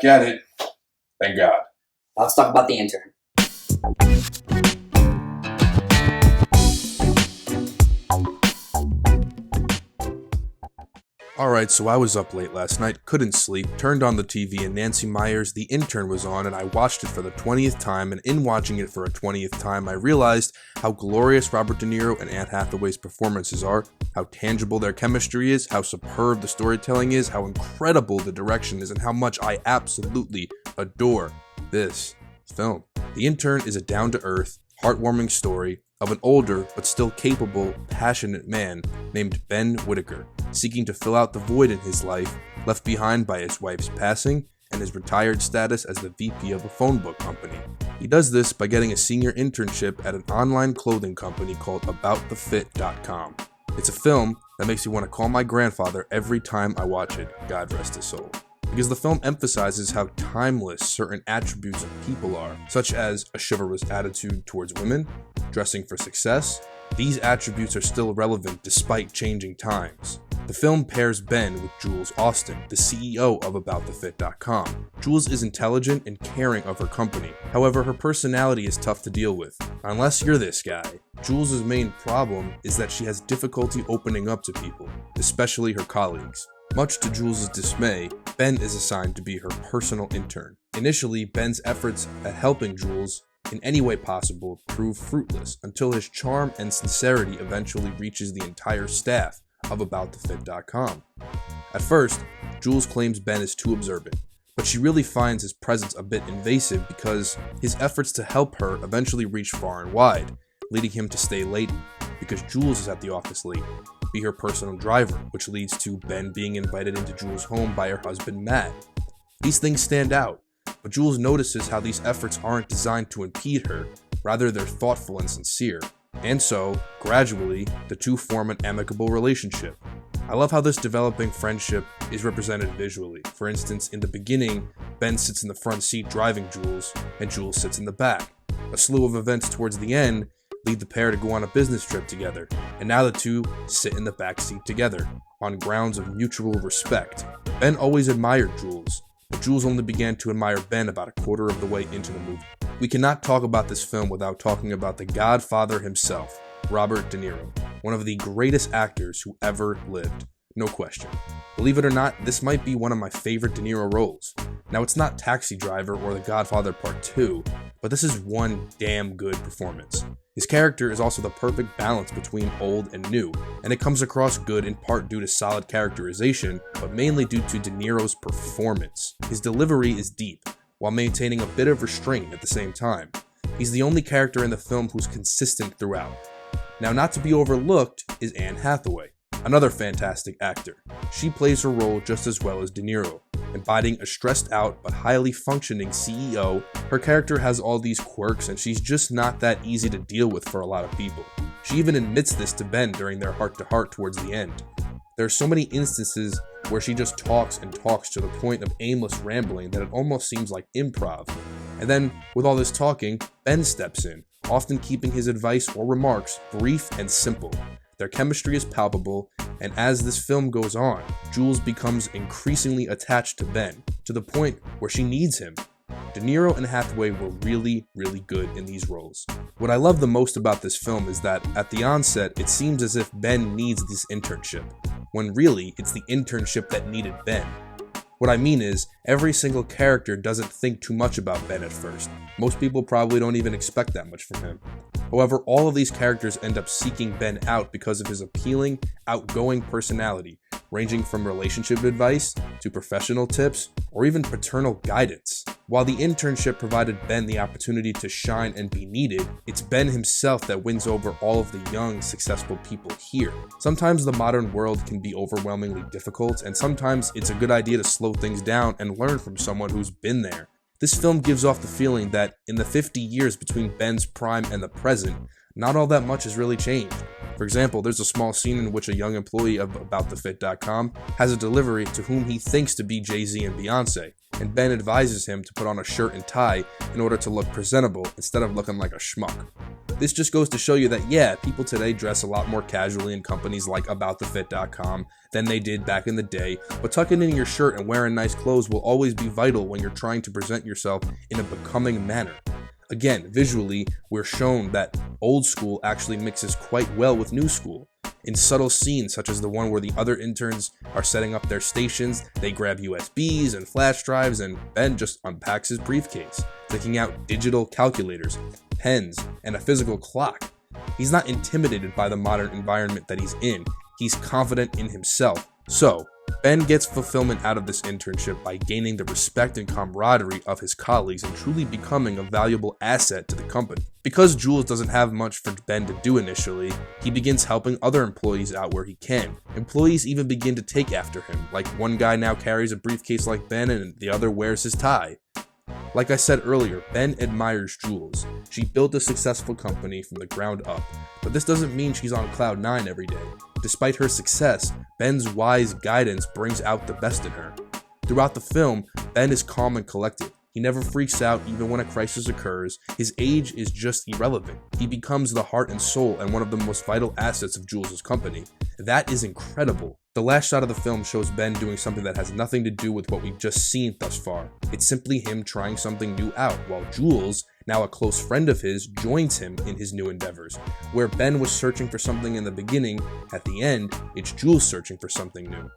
back at it. Thank God. Let's talk about the intern. Alright, so I was up late last night, couldn't sleep, turned on the TV, and Nancy Meyers' The Intern was on, and I watched it for the 20th time, and in watching it for a 20th time, I realized how glorious Robert De Niro and Anne Hathaway's performances are, how tangible their chemistry is, how superb the storytelling is, how incredible the direction is, and how much I absolutely adore this film. The Intern is a down-to-earth, heartwarming story of an older but still capable, passionate man named Ben Whitaker, seeking to fill out the void in his life left behind by his wife's passing and his retired status as the VP of a phone book company. He does this by getting a senior internship at an online clothing company called AboutTheFit.com. It's a film that makes me want to call my grandfather every time I watch it, God rest his soul. Because the film emphasizes how timeless certain attributes of people are, such as a chivalrous attitude towards women, dressing for success. These attributes are still relevant despite changing times. The film pairs Ben with Jules Austin, the CEO of AboutTheFit.com. Jules is intelligent and caring of her company. However, her personality is tough to deal with. Unless you're this guy. Jules' main problem is that she has difficulty opening up to people, especially her colleagues. Much to Jules' dismay, Ben is assigned to be her personal intern. Initially, Ben's efforts at helping Jules in any way possible prove fruitless until his charm and sincerity eventually reaches the entire staff of AboutTheFit.com. At first, Jules claims Ben is too observant, but she really finds his presence a bit invasive because his efforts to help her eventually reach far and wide, leading him to stay late because Jules is at the office late, be her personal driver, which leads to Ben being invited into Jules' home by her husband Matt. These things stand out, but Jules notices how these efforts aren't designed to impede her, rather they're thoughtful and sincere. And so, gradually, the two form an amicable relationship. I love how this developing friendship is represented visually. For instance, in the beginning, Ben sits in the front seat driving Jules, and Jules sits in the back. A slew of events towards the end lead the pair to go on a business trip together, and now the two sit in the back seat together, on grounds of mutual respect. Ben always admired Jules, but Jules only began to admire Ben about a quarter of the way into the movie. We cannot talk about this film without talking about the Godfather himself, Robert De Niro, one of the greatest actors who ever lived. No question. Believe it or not, this might be one of my favorite De Niro roles. Now, it's not Taxi Driver or The Godfather Part 2, but this is one damn good performance. His character is also the perfect balance between old and new, and it comes across good in part due to solid characterization, but mainly due to De Niro's performance. His delivery is deep, while maintaining a bit of restraint at the same time. He's the only character in the film who's consistent throughout. Now, not to be overlooked is Anne Hathaway, another fantastic actor. She plays her role just as well as De Niro. Embodying a stressed out but highly functioning CEO, her character has all these quirks and she's just not that easy to deal with for a lot of people. She even admits this to Ben during their heart-to-heart towards the end. There are so many instances where she just talks and talks to the point of aimless rambling that it almost seems like improv. And then, with all this talking, Ben steps in, often keeping his advice or remarks brief and simple. Their chemistry is palpable, and as this film goes on, Jules becomes increasingly attached to Ben, to the point where she needs him. De Niro and Hathaway were really, really good in these roles. What I love the most about this film is that, at the onset, it seems as if Ben needs this internship, when really, it's the internship that needed Ben. What I mean is, every single character doesn't think too much about Ben at first. Most people probably don't even expect that much from him. However, all of these characters end up seeking Ben out because of his appealing, outgoing personality, ranging from relationship advice to professional tips or even paternal guidance. While the internship provided Ben the opportunity to shine and be needed, it's Ben himself that wins over all of the young, successful people here. Sometimes the modern world can be overwhelmingly difficult, and sometimes it's a good idea to slow things down and learn from someone who's been there. This film gives off the feeling that in the 50 years between Ben's prime and the present, not all that much has really changed. For example, there's a small scene in which a young employee of AboutTheFit.com has a delivery to whom he thinks to be Jay-Z and Beyonce, and Ben advises him to put on a shirt and tie in order to look presentable instead of looking like a schmuck. This just goes to show you that, yeah, people today dress a lot more casually in companies like AboutTheFit.com than they did back in the day, but tucking in your shirt and wearing nice clothes will always be vital when you're trying to present yourself in a becoming manner. Again, visually, we're shown that old school actually mixes quite well with new school. In subtle scenes such as the one where the other interns are setting up their stations, they grab USBs and flash drives, and Ben just unpacks his briefcase, taking out digital calculators, pens, and a physical clock. He's not intimidated by the modern environment that he's in. He's confident in himself. So, Ben gets fulfillment out of this internship by gaining the respect and camaraderie of his colleagues and truly becoming a valuable asset to the company. Because Jules doesn't have much for Ben to do initially, he begins helping other employees out where he can. Employees even begin to take after him, like one guy now carries a briefcase like Ben and the other wears his tie. Like I said earlier, Ben admires Jules. She built a successful company from the ground up, but this doesn't mean she's on cloud 9 every day. Despite her success, Ben's wise guidance brings out the best in her. Throughout the film, Ben is calm and collected. He never freaks out even when a crisis occurs. His age is just irrelevant. He becomes the heart and soul and one of the most vital assets of Jules' company. That is incredible. The last shot of the film shows Ben doing something that has nothing to do with what we've just seen thus far. It's simply him trying something new out, while Jules, now a close friend of his, joins him in his new endeavors. Where Ben was searching for something in the beginning, at the end, it's Jules searching for something new.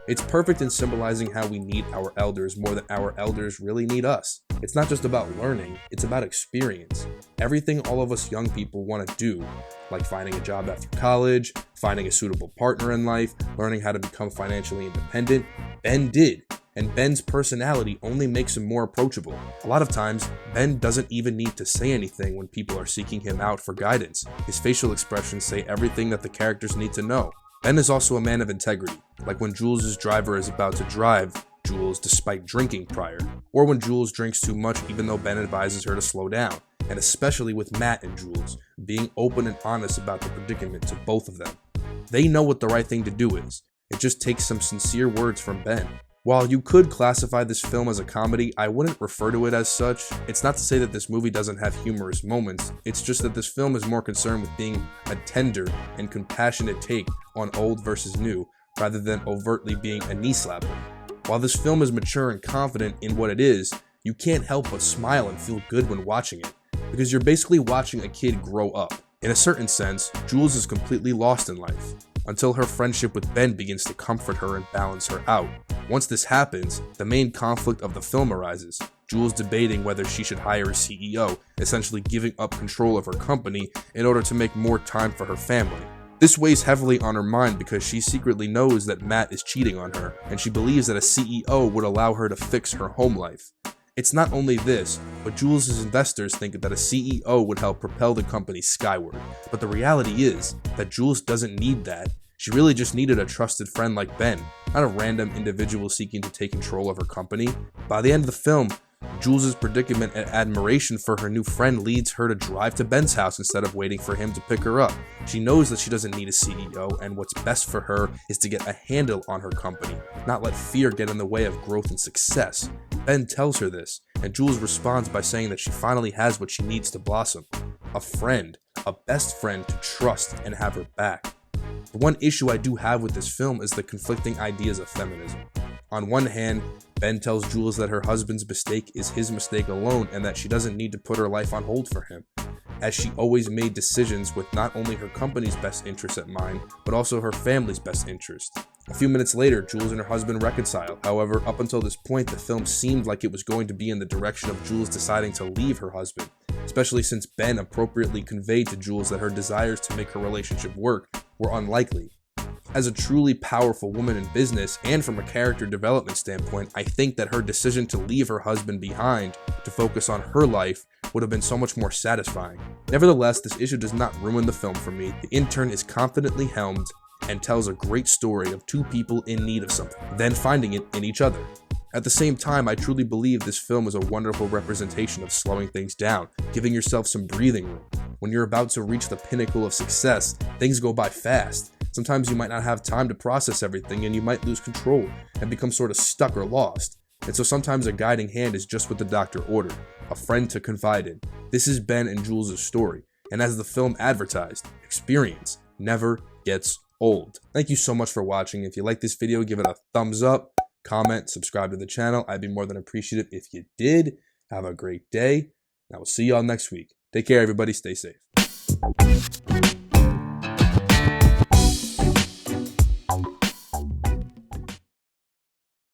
It's perfect in symbolizing how we need our elders more than our elders really need us. It's not just about learning, it's about experience. Everything all of us young people want to do, like finding a job after college, finding a suitable partner in life, learning how to become financially independent, Ben did. And Ben's personality only makes him more approachable. A lot of times, Ben doesn't even need to say anything when people are seeking him out for guidance. His facial expressions say everything that the characters need to know. Ben is also a man of integrity, like when Jules' driver is about to drive Jules despite drinking prior, or when Jules drinks too much even though Ben advises her to slow down, and especially with Matt and Jules, being open and honest about the predicament to both of them. They know what the right thing to do is. It just takes some sincere words from Ben. While you could classify this film as a comedy, I wouldn't refer to it as such. It's not to say that this movie doesn't have humorous moments, it's just that this film is more concerned with being a tender and compassionate take on old versus new, rather than overtly being a knee slapper. While this film is mature and confident in what it is, you can't help but smile and feel good when watching it, because you're basically watching a kid grow up. In a certain sense, Jules is completely lost in life, until her friendship with Ben begins to comfort her and balance her out. Once this happens, the main conflict of the film arises. Jules debating whether she should hire a CEO, essentially giving up control of her company in order to make more time for her family. This weighs heavily on her mind because she secretly knows that Matt is cheating on her, and she believes that a CEO would allow her to fix her home life. It's not only this, but Jules' investors think that a CEO would help propel the company skyward. But the reality is that Jules doesn't need that. She really just needed a trusted friend like Ben, not a random individual seeking to take control of her company. By the end of the film, Jules' predicament and admiration for her new friend leads her to drive to Ben's house instead of waiting for him to pick her up. She knows that she doesn't need a CEO, and what's best for her is to get a handle on her company, not let fear get in the way of growth and success. Ben tells her this, and Jules responds by saying that she finally has what she needs to blossom. A friend, a best friend to trust and have her back. The one issue I do have with this film is the conflicting ideas of feminism. On one hand, Ben tells Jules that her husband's mistake is his mistake alone and that she doesn't need to put her life on hold for him, as she always made decisions with not only her company's best interest at mind, but also her family's best interest. A few minutes later, Jules and her husband reconcile. However, up until this point, the film seemed like it was going to be in the direction of Jules deciding to leave her husband, especially since Ben appropriately conveyed to Jules that her desires to make her relationship work were unlikely. As a truly powerful woman in business, and from a character development standpoint, I think that her decision to leave her husband behind to focus on her life would have been so much more satisfying. Nevertheless, this issue does not ruin the film for me. The Intern is confidently helmed and tells a great story of two people in need of something, then finding it in each other. At the same time, I truly believe this film is a wonderful representation of slowing things down, giving yourself some breathing room. When you're about to reach the pinnacle of success, things go by fast. Sometimes you might not have time to process everything and you might lose control and become sort of stuck or lost. And so sometimes a guiding hand is just what the doctor ordered, a friend to confide in. This is Ben and Jules' story. And as the film advertised, experience never gets old. Thank you so much for watching. If you like this video, give it a thumbs up, comment, subscribe to the channel. I'd be more than appreciative if you did. Have a great day. I will see y'all next week. Take care, everybody. Stay safe.